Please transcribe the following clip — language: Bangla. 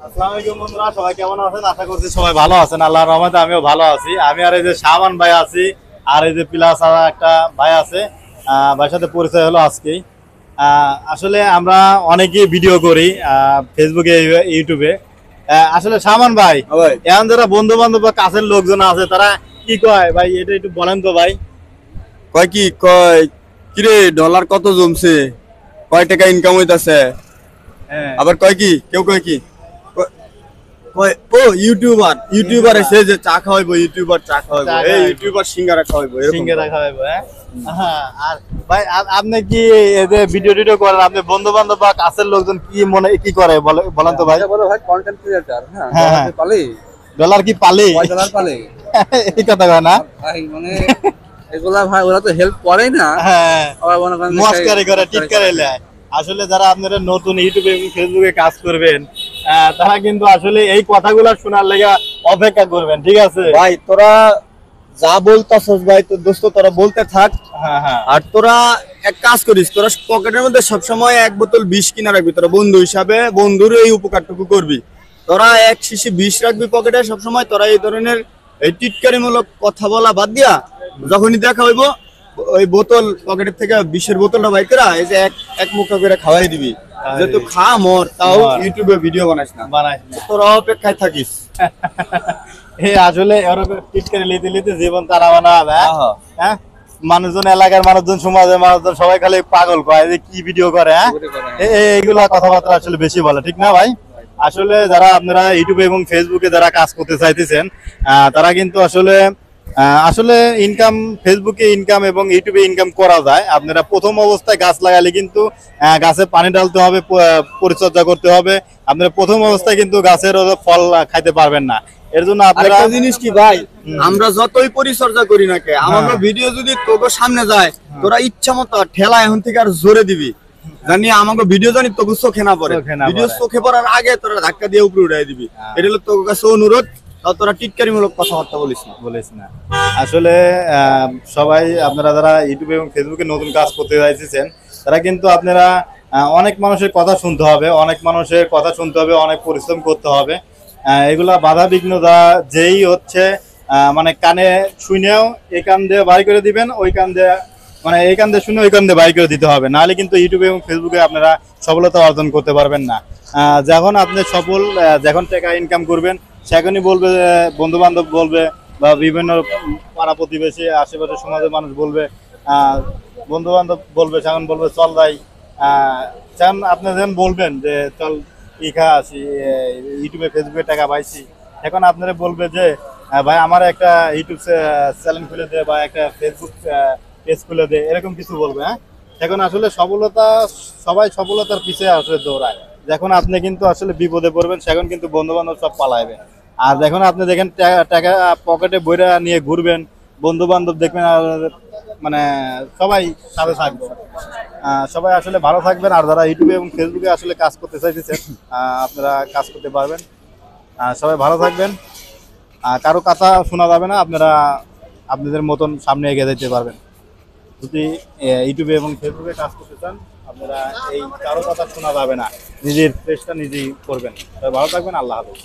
আসসালামু আলাইকুম বন্ধুরা, সবাই কেমন আছেন? আশা করছি সবাই ভালো আছেন। আল্লাহর রহমতে আমিও ভালো আছি। আমি আর এই যে শাহমান ভাই আছি, আর এই যে প্লাস আর একটা ভাই আছে, ভাইয়ের সাথে পরিচয় হলো আজকেই। আসলে আমরা অনেকেই ভিডিও করি ফেসবুকে, ইউটিউবে। আসলে শাহমান ভাই, এখন যারা বন্ধু বান্ধব বা কাছের লোকজন আছে তারা কি কয় ভাই, এটা একটু বলেন তো ভাই। কয় কিরে ডলার কত জমছে, কয় টাকা ইনকাম হইতাছে। হ্যাঁ, আবার কয় কি কেউ কয় কি কয় ও ইউটিউবার এসে যে চা খাওয়াইবো, ইউটিউবার চা খাওয়াইবো, চা এই খাওয়াইবো। ইউটিউবার সিঙ্গারা খাওয়াইবো, এরকম সিঙ্গারা কয়। খাওয়াইবো, হ্যাঁ। আর ভাই আপনি কি এই যে ভিডিও টিডিও করেন, আপনি বন্ধু বান্ধব বা কাছের লোকজন কি মনে কি করে বলেন তো ভাই। বলো ভাই, কন্টেন্ট ক্রিয়েটর। হ্যাঁ, হ্যাঁ, ডলার হ্যাঁ। পালে ডলার কি পালি? কয় ডলার পালে এই কথা কয় না? ভাই, মানে এগুলা ভাই ওরা তো হেল্প করে না। হ্যাঁ, আবার মনে করেন মস্কারি করে, টিটকারি লেয়। আসলে যারা আপনারা নতুন ইউটিউবে এবং ফেসবুকে কাজ করবেন, তারা কিন্তু আসলে এই কথাগুলো শোনার লেগে অপেক্ষা করবেন, ঠিক আছে? ভাই তোরা যা বলতাছস ভাই, তোর দোস্ত তোরা বলতে থাক। হ্যাঁ, হ্যাঁ। আর তোরা এক কাজ করিস, তোরা পকেটের মধ্যে সবসময় এক বোতল বিষ কিনা রাখবি। তোরা বন্ধু হিসাবে বন্ধুর এই উপকারটুকু করবি। তোরা এক শিশি বিষ রাখবি পকেটে সবসময়। তোরা এই ধরনের এই টিটকারিমূলক কথা বলা বাদ দিয়া, যখনই দেখা হইব ওই বোতল পকেটের থেকে বিষের বোতলটা বাইর করা, এই যে এক এক মুখা করে খাওয়াই দিবি, যে তুই খা মর, তাও ইউটিউবে ভিডিও বানাইস না। বানাই তোরা অপেক্ষায় থাকিস। আসলে এরকম টিটকারি লিতে লিতে জীবন তারা বানাবে। হ্যাঁ, মানুষজন, এলাকার মানুষজন, সমাজের মানুষজন সবাই খালি পাগল কয় যে কি ভিডিও করে। হ্যাঁ, এইগুলা কথাবার্তা আসলে বেশি বলে, ঠিক না ভাই? আসলে যারা আপনারা ইউটিউবে এবং ফেসবুকে যারা কাজ করতে চাইতেছেন, তারা কিন্তু আসলে আসলে ইনকাম, ফেসবুকে ইনকাম এবং ইউটিউবে ইনকাম করা যায়। আপনারা প্রথম অবস্থায় গাছ লাগালে কিন্তু গাছে পানি ঢালতে হবে, পরিচর্যা করতে হবে। আপনারা প্রথম অবস্থায় কিন্তু গাছের ফল খাইতে পারবেন না। এর জন্য আপনারা আরেকটা জিনিস কি ভাই, আমরা যতই পরিচর্যা করি না কে, আমাদের ভিডিও যদি তোকে সামনে যায়, তোরা ইচ্ছা মতো ঠেলা এখন থেকে আর জোরে দিবি, জানি আমাকে ভিডিও জানি তোকে চোখে না পড়ে। চোখে না ভিডিও পড়ে। চোখে পড়ার আগে তোরা ধাক্কা দিয়ে উপরে উঠাই দিবি। এটা হলো তোর কাছে অনুরোধ। তাও তোরা টিটকারিমূলক কথাবার্তা বলিস না। বলিস না। আসলে সবাই আপনারা যারা ইউটিউবে এবং ফেসবুকে নতুন কাজ করতে চাইছেন, তারা কিন্তু আপনারা অনেক মানুষের কথা শুনতে হবে, অনেক পরিশ্রম করতে হবে। এগুলা বাধা বিঘ্ন যেই হচ্ছে, মানে কানে শুনেও এই কান দিয়ে বাই করে দিবেন, ওই কান দিয়ে, মানে এই কান দিয়ে শুনে ওই কান দিয়ে বাই করে দিতে হবে, নাহলে কিন্তু ইউটিউবে এবং ফেসবুকে আপনারা সফলতা অর্জন করতে পারবেন না। যখন আপনি যখন টাকা ইনকাম করবেন, সেখানেই বলবে, বন্ধু বান্ধব বলবে, বা বিভিন্ন পাড়া প্রতিবেশী, আশেপাশের সমাজের মানুষ বলবে, বন্ধু বান্ধব বলবে, সেখানে বলবে চল যাই। সেখানে আপনি যখন বলবেন যে চল ইখা আসি, ইউটিউবে ফেসবুকে টাকা পাইছি, এখন আপনারা বলবে যে ভাই আমার একটা ইউটিউব চ্যানেল খুলে দে বা একটা ফেসবুক পেজ খুলে দে, এরকম কিছু বলবে। হ্যাঁ, এখন আসলে সবাই সফলতার পিছিয়ে আসলে দৌড়ায়। যখন আপনি কিন্তু আসলে বিপদে পড়বেন, সেখন কিন্তু বন্ধু বান্ধব সব পালাইবে। আর যখন আপনি দেখেন টাকা পকেটে বইরা নিয়ে ঘুরবেন, বন্ধু বান্ধব দেখবেন আর মানে সবাই সাথে থাকবে। সবাই আসলে ভালো থাকবেন। আর যারা ইউটিউবে এবং ফেসবুকে আসলে কাজ করতে চাইতেছেন, আপনারা কাজ করতে পারবেন। সবাই ভালো থাকবেন। কারো কথা শোনা যাবে না, আপনারা আপনাদের মতন সামনে এগিয়ে যেতে পারবেন। যদি ইউটিউবে এবং ফেসবুকে কাজ করতে চান, আপনারা এই কারো কথা শোনা যাবে না, নিজের চেষ্টা নিজেই করবেন। ভালো থাকবেন। আল্লাহ হাফেজ।